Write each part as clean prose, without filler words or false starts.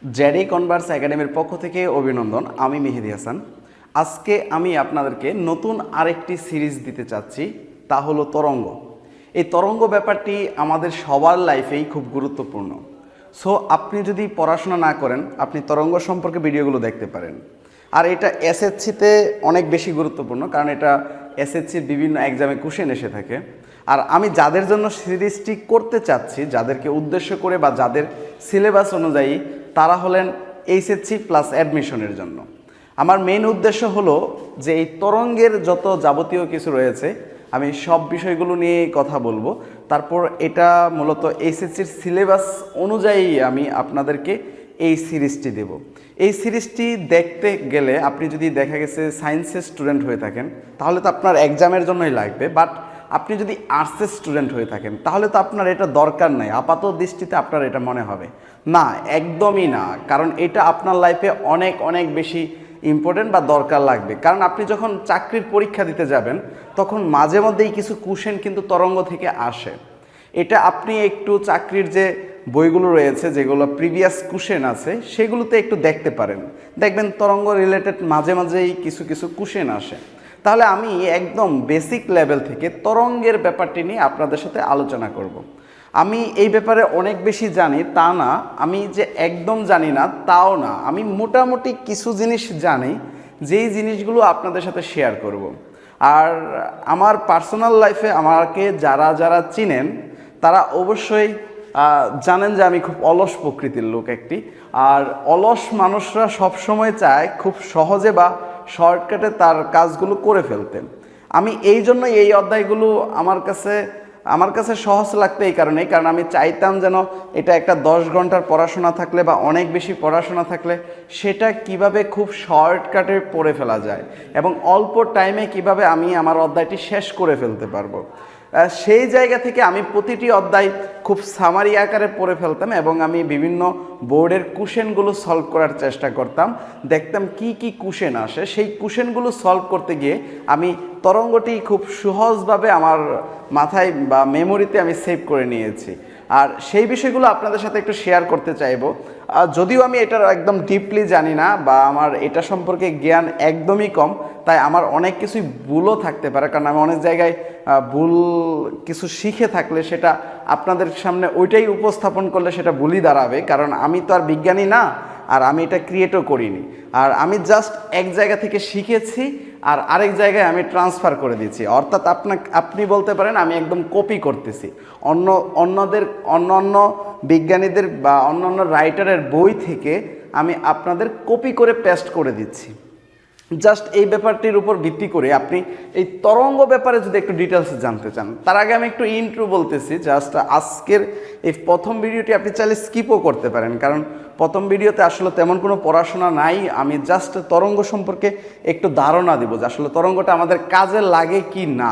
JD Converse একাডেমির পক্ষ থেকে অভিনন্দন। আমি মেহেদি হাসান। আজকে আমি আপনাদেরকে নতুন আরেকটি সিরিজ দিতে চাচ্ছি, তা হলো তরঙ্গ। এই তরঙ্গ ব্যাপারটি আমাদের সবার লাইফেই খুব গুরুত্বপূর্ণ। সো আপনি যদি পড়াশোনা না করেন, আপনি তরঙ্গ সম্পর্কে ভিডিওগুলো দেখতে পারেন। আর এটা এসএসসিতে অনেক বেশি গুরুত্বপূর্ণ, কারণ এটা এসএসসির বিভিন্ন এক্সামে কোশ্চেন এসে থাকে। আর আমি যাদের জন্য সিরিজটি করতে চাচ্ছি, যাদেরকে উদ্দেশ্য করে বা যাদের সিলেবাস অনুযায়ী, তারা হলেন এইচএসসি প্লাস অ্যাডমিশনের জন্য। আমার মেইন উদ্দেশ্য হলো যে এই তরঙ্গের যত যাবতীয় কিছু রয়েছে আমি সব বিষয়গুলো নিয়ে কথা বলবো। তারপর এটা মূলত এইচএসসির সিলেবাস অনুযায়ী আমি আপনাদেরকে এই সিরিজটি দেব। এই সিরিজটি দেখতে গেলে আপনি যদি দেখা গেছে সায়েন্সের স্টুডেন্ট হয়ে থাকেন তাহলে তো আপনার এক্সামের জন্যই লাগবে, বাট আপনি যদি আর্টসের স্টুডেন্ট হয়ে থাকেন তাহলে তো আপনার এটা দরকার নাই। আপাত দৃষ্টিতে আপনার এটা মনে হবে না, একদমই না, কারণ এটা আপনার লাইফে অনেক অনেক বেশি ইম্পর্টেন্ট বা দরকার লাগবে। কারণ আপনি যখন চাকরির পরীক্ষা দিতে যাবেন তখন মাঝে মধ্যেই কিছু কোশ্চেন কিন্তু তরঙ্গ থেকে আসে। এটা আপনি একটু চাকরির যে বইগুলো রয়েছে, যেগুলো প্রিভিয়াস কোশ্চেন আছে, সেগুলোতে একটু দেখতে পারেন, দেখবেন তরঙ্গ রিলেটেড মাঝে মাঝেই কিছু কিছু কোশ্চেন আসে। তাহলে আমি একদম বেসিক লেভেল থেকে তরঙ্গের ব্যাপারটি নিয়ে আপনাদের সাথে আলোচনা করব। আমি এই ব্যাপারে অনেক বেশি জানি তা না, আমি যে একদম জানি না তাও না, আমি মোটামুটি কিছু জিনিস জানি, যেই জিনিসগুলো আপনাদের সাথে শেয়ার করব। আর আমার পার্সোনাল লাইফে আমাকে যারা যারা চিনেন তারা অবশ্যই জানেন যে আমি খুব অলস প্রকৃতির লোক একটি। আর অলস মানুষরা সবসময় চায় খুব সহজে বা শর্টকাটে তার কাজগুলো করে ফেলতেন। আমি এই জন্য এই অধ্যায়গুলো আমার কাছে সহজ লাগতো এই কারণেই, কারণ আমি চাইতাম যেন এটা একটা 10 ঘন্টার পড়াশোনা থাকলে বা অনেক বেশি পড়াশোনা থাকলে সেটা কিভাবে খুব শর্টকাটে পড়ে ফেলা যায় এবং অল্প টাইমে কিভাবে আমি আমার অধ্যায়টি শেষ করে ফেলতে পারবো। সেই জায়গা থেকে আমি প্রতিটি অধ্যায় খুব সামারি আকারে পড়ে ফেলতাম এবং আমি বিভিন্ন বোর্ডের কোশ্চেনগুলো সলভ করার চেষ্টা করতাম, দেখতাম কি কি কোশ্চেন আসে। সেই কোশ্চেনগুলো সলভ করতে গিয়ে আমি তরঙ্গটি খুব সহজভাবে আমার মাথায় বা মেমোরিতে আমি সেভ করে নিয়েছি। আর সেই বিষয়গুলো আপনাদের সাথে একটু শেয়ার করতে চাইবো। যদিও আমি এটার একদম ডিপলি জানি না বা আমার এটা সম্পর্কে জ্ঞান একদমই কম, তাই আমার অনেক কিছুই ভুলও থাকতে পারে, কারণ আমি অনেক জায়গায় ভুল কিছু শিখে থাকলে সেটা আপনাদের সামনে ওইটাই উপস্থাপন করলে সেটা ভুলই দাঁড়াবে, কারণ আমি তো আর বিজ্ঞানী না, আর আমি এটা ক্রিয়েটও করিনি। আর আমি জাস্ট এক জায়গা থেকে শিখেছি আর আরেক জায়গায় আমি ট্রান্সফার করে দিচ্ছি, অর্থাৎ আপনি বলতে পারেন আমি একদম কপি করতেছি অন্য বিজ্ঞানীদের বা অন্যান্য রাইটারের বই থেকে আমি আপনাদের কপি করে পেস্ট করে দিচ্ছি। জাস্ট এই ব্যাপারটির উপর ভিত্তি করে আপনি এই তরঙ্গ ব্যাপারে যদি একটু ডিটেলস জানতে চান, তার আগে আমি একটু ইন্ট্রো বলতেছি। জাস্ট আজকের এই প্রথম ভিডিওটি আপনি চাইলে স্কিপও করতে পারেন, কারণ প্রথম ভিডিওতে আসলে তেমন কোনো পড়াশোনা নাই। আমি জাস্ট তরঙ্গ সম্পর্কে একটু ধারণা দিব যে আসলে তরঙ্গটা আমাদের কাজে লাগে কি না,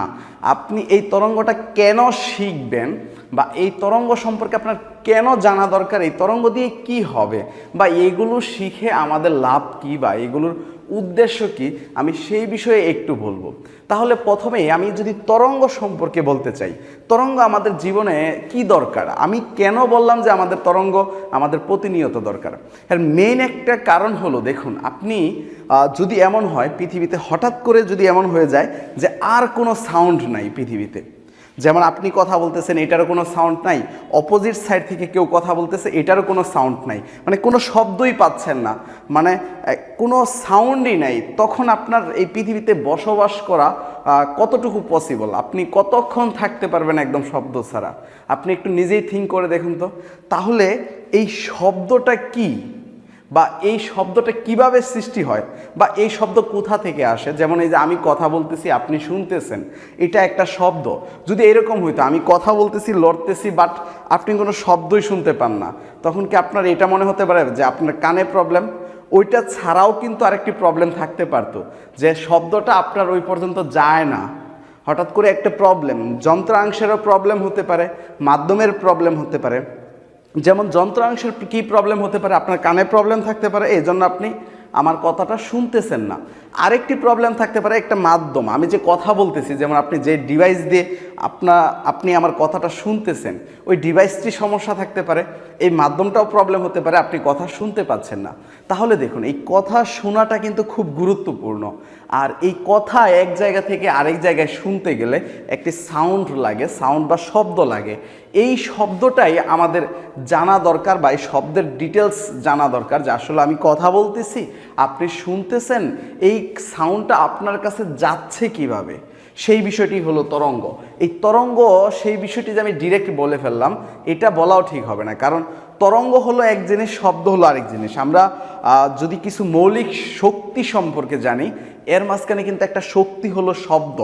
আপনি এই তরঙ্গটা কেন শিখবেন বা এই তরঙ্গ সম্পর্কে আপনার কেন জানা দরকার, এই তরঙ্গ দিয়ে কি হবে বা এইগুলো শিখে আমাদের লাভ কি বা এগুলোর উদ্দেশ্য কি, আমি সেই বিষয়ে একটু বলবো। তাহলে প্রথমেই আমি যদি তরঙ্গ সম্পর্কে বলতে চাই, তরঙ্গ আমাদের জীবনে কি দরকার, আমি কেন বললাম যে আমাদের তরঙ্গ আমাদের প্রতিনিয়ত দরকার। এর মেইন একটা কারণ হলো, দেখুন আপনি যদি এমন হয় পৃথিবীতে হঠাৎ করে যদি এমন হয়ে যায় যে আর কোনো সাউন্ড নাই পৃথিবীতে, যেমন আপনি কথা বলতেছেন এটারও কোনো সাউন্ড নাই, অপোজিট সাইড থেকে কেউ কথা বলতেছে এটারও কোনো সাউন্ড নাই, মানে কোনো শব্দই পাচ্ছেন না, মানে কোনো সাউন্ডই নাই, তখন আপনার এই পৃথিবীতে বসবাস করা কতটুকু পসিবল, আপনি কতক্ষণ থাকতে পারবেন একদম শব্দ ছাড়া? আপনি একটু নিজেই থিঙ্ক করে দেখুন তো। তাহলে এই শব্দটা কি বা এই শব্দটা কিভাবে সৃষ্টি হয় বা এই শব্দ কোথা থেকে আসে? যেমন এই যে আমি কথা বলতেছি, আপনি শুনতেছেন, এটা একটা শব্দ। যদি এরকম হইতো আমি কথা বলতেছি, লড়তেছি, বাট আপনি কোনো শব্দই শুনতে পান না, তখন কি আপনার এটা মনে হতে পারে যে আপনার কানে প্রবলেম? ওইটা ছাড়াও কিন্তু আরেকটি প্রবলেম থাকতে পারতো, যে শব্দটা আপনার ওই পর্যন্ত যায় না, হঠাৎ করে একটা প্রবলেম, যন্ত্রাংশেরও প্রবলেম হতে পারে, মাধ্যমের প্রবলেম হতে পারে। যেমন যন্ত্রাংশের কী প্রবলেম হতে পারে, আপনার কানে প্রবলেম থাকতে পারে, এই জন্য আপনি আমার কথাটা শুনতেছেন না। আরেকটি প্রবলেম থাকতে পারে একটা মাধ্যম, আমি যে কথা বলতেছি, যেমন আপনি যে ডিভাইস দিয়ে আপনি আমার কথাটা শুনতেছেন ওই ডিভাইসটি সমস্যা থাকতে পারে, এই মাধ্যমটাও প্রবলেম হতে পারে, আপনি কথা শুনতে পাচ্ছেন না। তাহলে দেখুন এই কথা শোনাটা কিন্তু খুব গুরুত্বপূর্ণ। আর এই কথা এক জায়গা থেকে আরেক জায়গায় শুনতে গেলে একটি সাউন্ড লাগে, সাউন্ড বা শব্দ লাগে। এই শব্দটাই আমাদের জানা দরকার বা এই শব্দের ডিটেলস জানা দরকার, যে আসলে আমি কথা বলতেছি, আপনি শুনতেছেন, এই সাউন্ডটা আপনার কাছে যাচ্ছে কিভাবে, সেই বিষয়টি হলো তরঙ্গ। এই তরঙ্গ সেই বিষয়টি যে আমি ডিরেক্ট বলে ফেললাম এটা বলাও ঠিক হবে না, কারণ তরঙ্গ হলো এক জিনিস, শব্দ হলো আরেক জিনিস। আমরা যদি কিছু মৌলিক শক্তি সম্পর্কে জানি, এর মাঝখানে কিন্তু একটা শক্তি হলো শব্দ,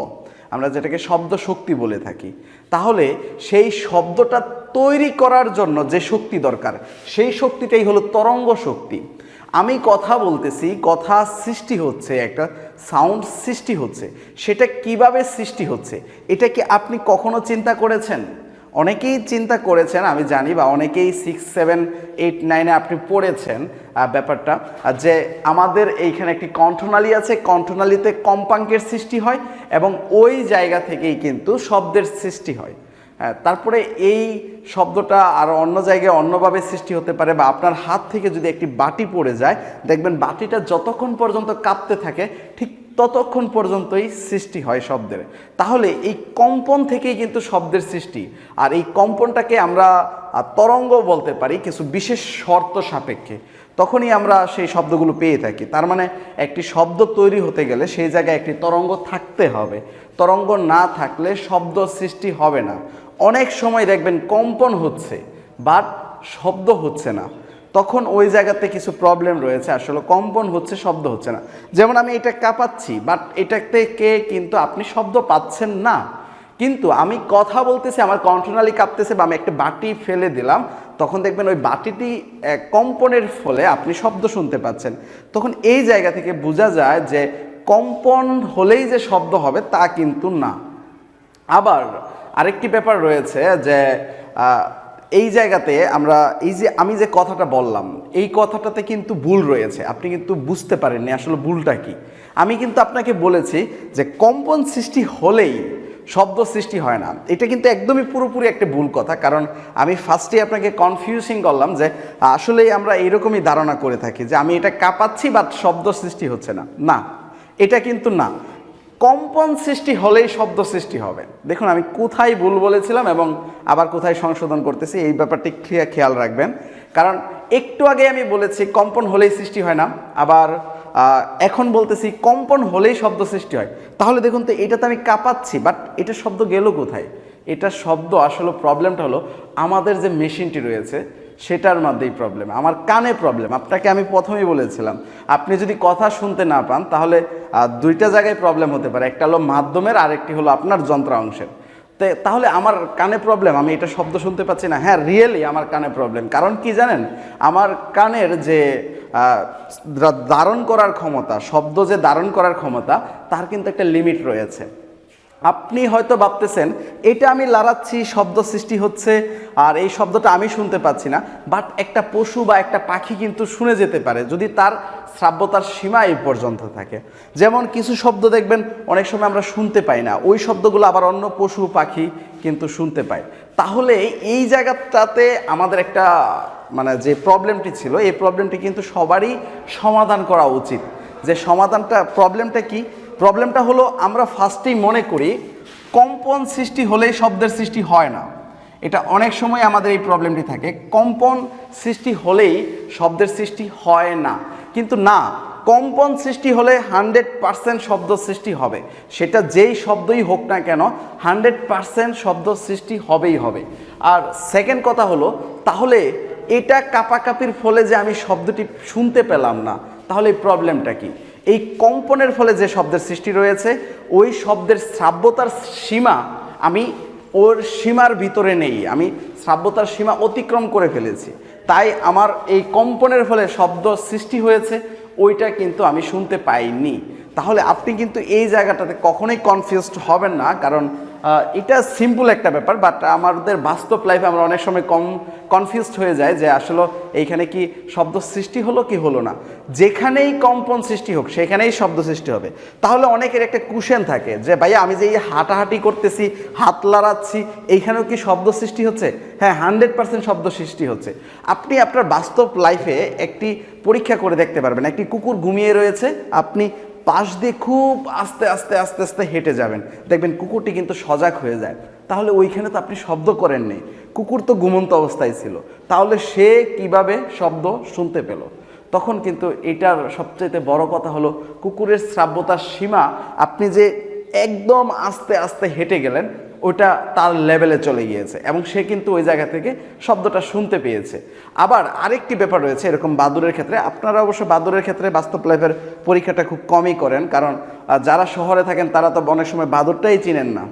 আমরা যেটাকে শব্দ শক্তি বলে থাকি। তাহলে সেই শব্দটা তৈরি করার জন্য যে শক্তি দরকার, সেই শক্তিটাই হলো তরঙ্গ শক্তি। আমি কথা বলতেছি, কথা সৃষ্টি হচ্ছে, একটা সাউন্ড সৃষ্টি হচ্ছে, সেটা কিভাবে সৃষ্টি হচ্ছে এটা কি আপনি কখনো চিন্তা করেছেন? অনেকেই চিন্তা করেছেন আমি জানি, বা অনেকেই 6, 7, 8, 9-এ আপনি পড়েছেন ব্যাপারটা, যে আমাদের এইখানে একটি কণ্ঠনালী আছে, কণ্ঠনালীতে কম্পাঙ্কের সৃষ্টি হয় এবং ওই জায়গা থেকেই কিন্তু শব্দের সৃষ্টি হয়। তারপরে এই শব্দটা আর অন্য জায়গায় অন্যভাবে সৃষ্টি হতে পারে, বা আপনার হাত থেকে যদি একটি বাটি পড়ে যায়, দেখবেন বাটিটা যতক্ষণ পর্যন্ত কাঁপতে থাকে ঠিক ততক্ষণ পর্যন্তই সৃষ্টি হয় শব্দের। তাহলে এই কম্পন থেকেই কিন্তু শব্দের সৃষ্টি, আর এই কম্পনটাকে আমরা তরঙ্গ বলতে পারি কিছু বিশেষ শর্ত সাপেক্ষে, তখনই আমরা সেই শব্দগুলো পেয়ে থাকি। তার মানে একটি শব্দ তৈরি হতে গেলে সেই জায়গায় একটি তরঙ্গ থাকতে হবে, তরঙ্গ না থাকলে শব্দ সৃষ্টি হবে না। অনেক সময় দেখবেন কম্পন হচ্ছে বাট শব্দ হচ্ছে না, তখন ওই জায়গাতে কিছু প্রবলেম রয়েছে, আসলে কম্পন হচ্ছে শব্দ হচ্ছে না। যেমন আমি এটা কাঁপাচ্ছি বাট এটা থেকে কিন্তু আপনি শব্দ পাচ্ছেন না, কিন্তু আমি কথা বলতেছি, আমার কণ্ঠনালী কাঁপতেছে, বা আমি একটা বাটি ফেলে দিলাম, তখন দেখবেন ওই বাটিটি কম্পনের ফলে আপনি শব্দ শুনতে পাচ্ছেন। তখন এই জায়গা থেকে বোঝা যায় যে কম্পন হলেই যে শব্দ হবে তা কিন্তু না। আবার আরেকটি ব্যাপার রয়েছে যে এই জায়গাতে আমরা আমি যে কথাটা বললাম এই কথাটাতে কিন্তু ভুল রয়েছে, আপনি কিন্তু বুঝতে পারেননি আসলে ভুলটা কি। আমি কিন্তু আপনাকে বলেছি যে কম্পন সৃষ্টি হলেই শব্দ সৃষ্টি হয় না, এটা কিন্তু একদমই পুরোপুরি একটা ভুল কথা। কারণ আমি ফার্স্টে আপনাকে কনফিউজিং করলাম যে আসলেই আমরা এইরকমই ধারণা করে থাকি যে আমি এটা কাঁপাচ্ছি বাট শব্দ সৃষ্টি হচ্ছে না, না এটা কিন্তু না। কম্পন সৃষ্টি হলেই শব্দ সৃষ্টি হবে। দেখুন আমি কোথায় ভুল বলেছিলাম এবং আবার কোথায় সংশোধন করতেছি, এই ব্যাপারটি খেয়াল রাখবেন। কারণ একটু আগে আমি বলেছি কম্পন হলেই সৃষ্টি হয় না, আবার এখন বলতেছি কম্পন হলেই শব্দ সৃষ্টি হয়। তাহলে দেখুন তো এটাতে আমি কাঁপাচ্ছি বাট এটা শব্দ গেল কোথায়? এটা শব্দ আসলে প্রবলেমটা হলো আমাদের যে মেশিনটি রয়েছে সেটার মধ্যেই প্রবলেম, আমার কানে প্রবলেম। আপনাকে আমি প্রথমেই বলেছিলাম আপনি যদি কথা শুনতে না পান তাহলে দুইটা জায়গায় প্রবলেম হতে পারে, একটা হলো মাধ্যমের আর একটি হলো আপনার যন্ত্রাংশের। তাহলে আমার কানে প্রবলেম, আমি এটা শব্দ শুনতে পাচ্ছি না। হ্যাঁ রিয়েলি আমার কানে প্রবলেম, কারণ কি জানেন, আমার কানের যে ধারণ করার ক্ষমতা, শব্দ যে ধারণ করার ক্ষমতা তার কিন্তু একটা লিমিট রয়েছে। আপনি হয়তো ভাবতেছেন এটা আমি লড়াচ্ছি শব্দ সৃষ্টি হচ্ছে আর এই শব্দটা আমি শুনতে পাচ্ছি না, বাট একটা পশু বা একটা পাখি কিন্তু শুনে যেতে পারে যদি তার শ্রাব্যতার সীমা এই পর্যন্ত থাকে। যেমন কিছু শব্দ দেখবেন অনেক সময় আমরা শুনতে পাই না, ওই শব্দগুলো আবার অন্য পশু পাখি কিন্তু শুনতে পায়। তাহলে এই জায়গাটাতে আমাদের একটা যে প্রবলেমটি ছিল এই প্রবলেমটি কিন্তু সবারই সমাধান করা উচিত। যে প্রবলেমটা কি? প্রবলেমটা হলো আমরা ফার্স্টেই মনে করি কম্পন সৃষ্টি হলেই শব্দের সৃষ্টি হয় না। এটা অনেক সময় আমাদের এই প্রবলেমটি থাকে, কম্পন সৃষ্টি হলেই শব্দের সৃষ্টি হয় না। কিন্তু না, কম্পন সৃষ্টি হলে 100% শব্দ সৃষ্টি হবে, সেটা যেই শব্দই হোক না কেন 100% শব্দ সৃষ্টি হবেই হবে। আর সেকেন্ড কথা হলো, তাহলে এটা কাপাকাপির ফলে যে আমি শব্দটি শুনতে পেলাম না, তাহলে এই প্রবলেমটা কি? এই কম্পনের ফলে যে শব্দের সৃষ্টি রয়েছে ওই শব্দের শ্রাব্যতার সীমা আমি ওর সীমার ভিতরে নেই, আমি শ্রাব্যতার সীমা অতিক্রম করে ফেলেছি, তাই আমার এই কম্পনের ফলে শব্দ সৃষ্টি হয়েছে, ওইটা কিন্তু আমি শুনতে পাইনি। তাহলে আপনি কিন্তু এই জায়গাটাতে কখনোই কনফিউজড হবেন না, কারণ এটা সিম্পল একটা ব্যাপার, বাট আমাদের বাস্তব লাইফে আমরা অনেক সময় কনফিউজড হয়ে যায় যে আসলে এইখানে কি শব্দ সৃষ্টি হলো কি হলো না। যেখানেই কম্পন সৃষ্টি হোক সেখানেই শব্দ সৃষ্টি হবে। তাহলে অনেকের একটা কোশ্চেন থাকে যে ভাইয়া আমি যে এই হাঁটাহাঁটি করতেছি, হাত লড়াচ্ছি, এইখানেও কি শব্দ সৃষ্টি হচ্ছে? হ্যাঁ, 100% শব্দ সৃষ্টি হচ্ছে। আপনি আপনার বাস্তব লাইফে একটি পরীক্ষা করে দেখতে পারবেন। একটি কুকুর ঘুমিয়ে রয়েছে, আপনি পাশ দিয়ে খুব আস্তে আস্তে আস্তে আস্তে হেঁটে যাবেন, দেখবেন কুকুরটি কিন্তু সজাগ হয়ে যায়। তাহলে ওইখানে তো আপনি শব্দ করেননি, কুকুর তো ঘুমন্ত অবস্থায় ছিল, তাহলে সে কিভাবে শব্দ শুনতে পেল? তখন কিন্তু এটার সবচেয়ে বড় কথা হলো কুকুরের শ্রাব্যতার সীমা, আপনি যে একদম আস্তে আস্তে হেঁটে গেলেন ওটা তার লেভেলে চলে গিয়েছে এবং সে কিন্তু ওই জায়গা থেকে শব্দটা শুনতে পেয়েছে। আবার আরেকটি ব্যাপার রয়েছে এরকম বাদুড়ের ক্ষেত্রে, আপনারা অবশ্য বাদুড়ের ক্ষেত্রে বাস্তব লাইফের পরীক্ষাটা খুব কমই করেন, কারণ যারা শহরে থাকেন তারা তো অনেক সময় বাদুড়টাই চিনেন না,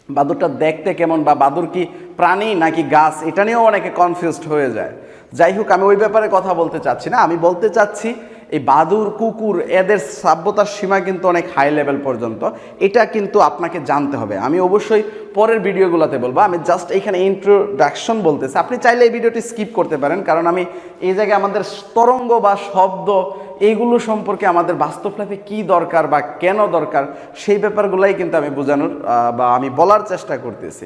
বাদুড়টা দেখতে কেমন বা বাদুড় কি প্রাণী নাকি গাছ, এটা নিয়েও অনেকে কনফিউজড হয়ে যায়। যাই হোক, আমি ওই ব্যাপারে কথা বলতে চাচ্ছি না, আমি বলতে চাচ্ছি এই বাদুড় কুকুর এদের শ্রাব্যতার সীমা কিন্তু অনেক হাই লেভেল পর্যন্ত, এটা কিন্তু আপনাকে জানতে হবে। আমি অবশ্যই পরের ভিডিওগুলোতে বলবো, আমি জাস্ট এখানে ইন্ট্রোডাকশন বলতেছি, আপনি চাইলে এই ভিডিওটি স্কিপ করতে পারেন, কারণ আমি এই জায়গায় আমাদের তরঙ্গ বা শব্দ এইগুলো সম্পর্কে আমাদের বাস্তব লাইফে কী দরকার বা কেন দরকার সেই ব্যাপারগুলোই কিন্তু আমি বোঝানোর বা আমি বলার চেষ্টা করতেছি।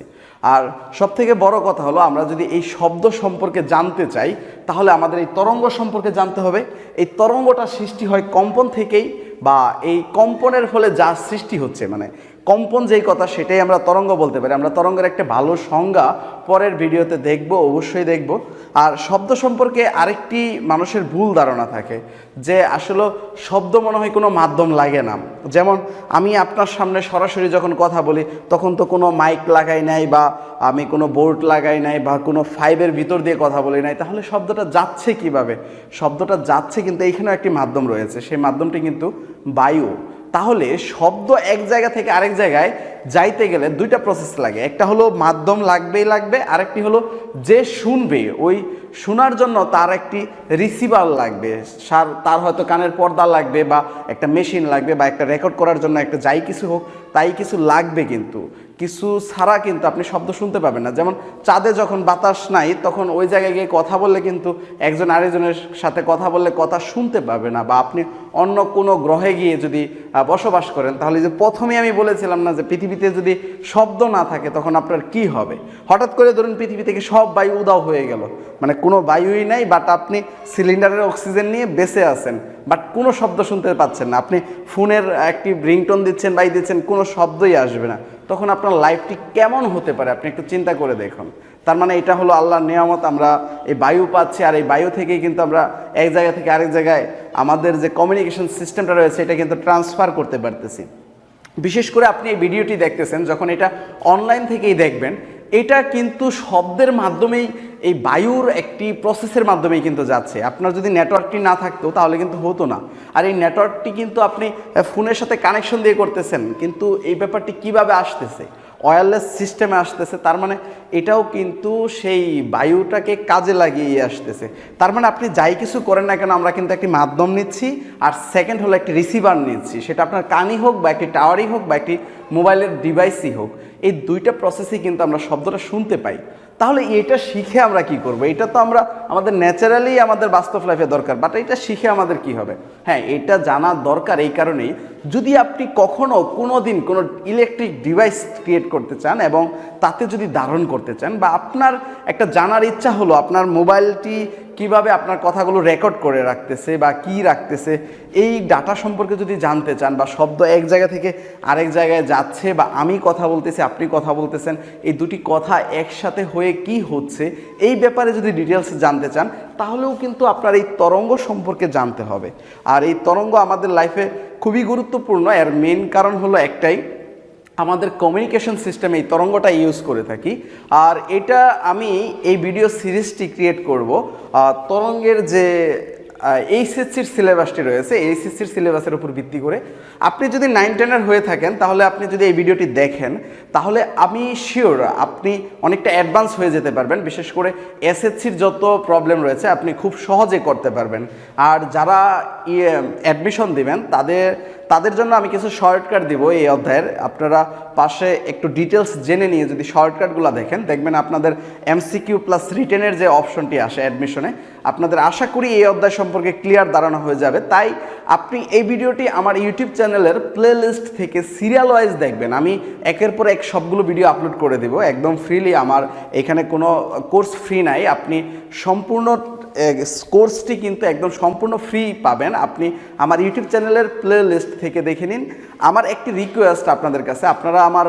আর সবথেকে বড় কথা হলো আমরা যদি এই শব্দ সম্পর্কে জানতে চাই তাহলে আমাদের এই তরঙ্গ সম্পর্কে জানতে হবে। এই তরঙ্গটা সৃষ্টি হয় কম্পন থেকেই, বা এই কম্পনের ফলে যা সৃষ্টি হচ্ছে, মানে কম্পন যেই কথা সেটাই আমরা তরঙ্গ বলতে পারি। আমরা তরঙ্গের একটা ভালো সংজ্ঞা পরের ভিডিওতে দেখব, অবশ্যই দেখব। আর শব্দ সম্পর্কে আরেকটি মানুষের ভুল ধারণা থাকে যে আসলে শব্দ মনে হয় কোনো মাধ্যম লাগে না। যেমন আমি আপনার সামনে সরাসরি যখন কথা বলি তখন তো কোনো মাইক লাগাই নাই, বা আমি কোনো বোর্ড লাগাই নাই, বা কোনো ফাইবের ভিতর দিয়ে কথা বলি নাই, তাহলে শব্দটা যাচ্ছে কিভাবে? শব্দটা যাচ্ছে কিন্তু এইখানেও একটি মাধ্যম রয়েছে, সেই মাধ্যমটি কিন্তু বায়ু। তাহলে শব্দ এক জায়গা থেকে আরেক জায়গায় যাইতে গেলে দুইটা প্রসেস লাগে, একটা হলো মাধ্যম লাগবে, আরেকটি হলো যে শুনবে ওই শোনার জন্য তার একটি রিসিভার লাগবে, তার হয়তো কানের পর্দা লাগবে, বা একটা মেশিন লাগবে, বা একটা রেকর্ড করার জন্য একটা যাই কিছু হোক তাই কিছু লাগবে, কিন্তু কিছু ছাড়া কিন্তু আপনি শব্দ শুনতে পাবেন না। যেমন চাঁদে যখন বাতাস নাই তখন ওই জায়গায় গিয়ে কথা বললে কিন্তু একজন আরেকজনের সাথে কথা বললে কথা শুনতে পাবে না। বা আপনি অন্য কোনো গ্রহে গিয়ে যদি বসবাস করেন তাহলে যে প্রথমেই আমি বলেছিলাম না যে পৃথিবীতে যদি শব্দ না থাকে তখন আপনার কি হবে? হঠাৎ করে ধরুন পৃথিবী থেকে সব বায়ু উধাও হয়ে গেল, মানে কোনো বায়ুই নাই, বাট আপনি সিলিন্ডারের অক্সিজেন নিয়ে বেঁচে আছেন, বাট কোনো শব্দ শুনতে পাচ্ছেন না। আপনি ফোনের একটি রিংটোন দিচ্ছেন, বাই দিচ্ছেন, কোনো শব্দই আসবে না, তখন আপনার লাইফটি কেমন হতে পারে আপনি একটু চিন্তা করে দেখুন। তার মানে এটা হলো আল্লাহর নিয়ামত, আমরা এই বায়ু পাচ্ছি, আর এই বায়ু থেকেই কিন্তু আমরা এক জায়গা থেকে আরেক জায়গায় আমাদের যে কমিউনিকেশন সিস্টেমটা রয়েছে এটা কিন্তু ট্রান্সফার করতে পারতেছি। বিশেষ করে আপনি এই ভিডিওটি দেখতেছেন যখন এটা অনলাইন থেকেই দেখবেন, এটা কিন্তু শব্দের মাধ্যমেই এই বায়ুর একটি প্রসেসের মাধ্যমেই কিন্তু যাচ্ছে। আপনার যদি নেটওয়ার্কটি না থাকতো তাহলে কিন্তু হতো না। আর এই নেটওয়ার্কটি কিন্তু আপনি ফোনের সাথে কানেকশন দিয়ে করতেছেন, কিন্তু এই ব্যাপারটি কিভাবে আসতেছে? ওয়্যারলেস সিস্টেমে আসতেছে। তার মানে এটাও কিন্তু সেই বায়ুটাকে কাজে লাগিয়ে আসতেছে। তার মানে আপনি যাই কিছু করেন না কেন আমরা কিন্তু একটি মাধ্যম নিচ্ছি, আর সেকেন্ড হলো একটি রিসিভার নিচ্ছি, সেটা আপনার কানই হোক বা একটি টাওয়ারই হোক বা একটি মোবাইলের ডিভাইসই হোক, এই দুইটা প্রসেসই কিন্তু আমরা শব্দটা শুনতে পাই। তাহলে এটা শিখে আমরা কি করব? এটা তো আমরা আমাদের ন্যাচারালি আমাদের বাস্তব লাইফে দরকার, বাট এটা শিখে আমাদের কি হবে? হ্যাঁ, এটা জানা দরকার এই কারণেই, যদি আপনি কখনো কোনো দিন কোনো ইলেকট্রিক ডিভাইস ক্রিয়েট করতে চান এবং তাতে যদি ধারণ করতে চান, বা আপনার একটা জানার ইচ্ছা হলো আপনার মোবাইলটি কিভাবে আপনার কথাগুলো রেকর্ড করে রাখতেছে বা কি রাখতেছে, এই ডাটা সম্পর্কে যদি জানতে চান, বা শব্দ এক জায়গা থেকে আরেক জায়গায় যাচ্ছে, বা আমি কথা বলতেছি আপনি কথা বলতেছেন, এই দুটি কথা একসাথে হয়ে কি হচ্ছে এই ব্যাপারে যদি ডিটেলস জানতে চান, তাহলেও কিন্তু আপনার এই তরঙ্গ সম্পর্কে জানতে হবে। আর এই তরঙ্গ আমাদের লাইফে খুবই গুরুত্বপূর্ণ। এর মেন কারণ হলো একটাই, আমাদের কমিউনিকেশন সিস্টেমে এই তরঙ্গটা ইউজ করে থাকি। আর এটা আমি এই ভিডিও সিরিজটি ক্রিয়েট করব তরঙ্গের যে এইচএসসির সিলেবাসটি রয়েছে, এইচএসসির সিলেবাসের উপর ভিত্তি করে। আপনি যদি 9-10 হয়ে থাকেন তাহলে আপনি যদি এই ভিডিওটি দেখেন তাহলে আমি শিওর আপনি অনেকটা অ্যাডভান্স হয়ে যেতে পারবেন। বিশেষ করে এসএসসির যত প্রবলেম রয়েছে আপনি খুব সহজে করতে পারবেন। আর যারা অ্যাডমিশন দিবেন তাদের জন্য আমি কিছু শর্টকাট দিব এই অধ্যায়ের। আপনারা পাশে একটু ডিটেলস জেনে নিয়ে যদি শর্টকাটগুলো দেখেন, দেখবেন আপনাদের এমসিকিউ প্লাস রিটেনের যে অপশনটি আসে অ্যাডমিশনে, আপনাদের আশা করি এই অধ্যায় সম্পর্কে ক্লিয়ার ধারণা হয়ে যাবে। তাই আপনি এই ভিডিওটি আমার ইউটিউব চ্যানেলের প্লে লিস্ট থেকে সিরিয়াল ওয়াইজ দেখবেন। আমি একের পর এক সবগুলো ভিডিও আপলোড করে দেব একদম ফ্রিলি। আমার এখানে কোনো কোর্স ফ্রি নাই, আপনি সম্পূর্ণ কোর্সটি কিন্তু একদম সম্পূর্ণ ফ্রি পাবেন। আপনি আমার ইউটিউব চ্যানেলের প্লে লিস্ট থেকে দেখে নিন। আমার একটি রিকোয়েস্ট আপনাদের কাছে, আপনারা আমার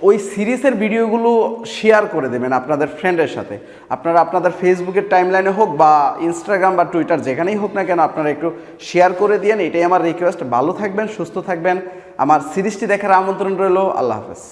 ওই সিরিজের ভিডিওগুলো শেয়ার করে দেবেন আপনাদের ফ্রেন্ডের সাথে। আপনারা আপনাদের ফেসবুকের টাইমলাইনে হোক বা ইনস্টাগ্রাম বা টুইটার যেখানেই হোক না কেন, আপনারা একটু শেয়ার করে দিন। এটাই আমার রিকোয়েস্ট। ভালো থাকবেন, সুস্থ থাকবেন। আমার সিরিজটি দেখার আমন্ত্রণ রইল। আল্লাহ হাফেজ।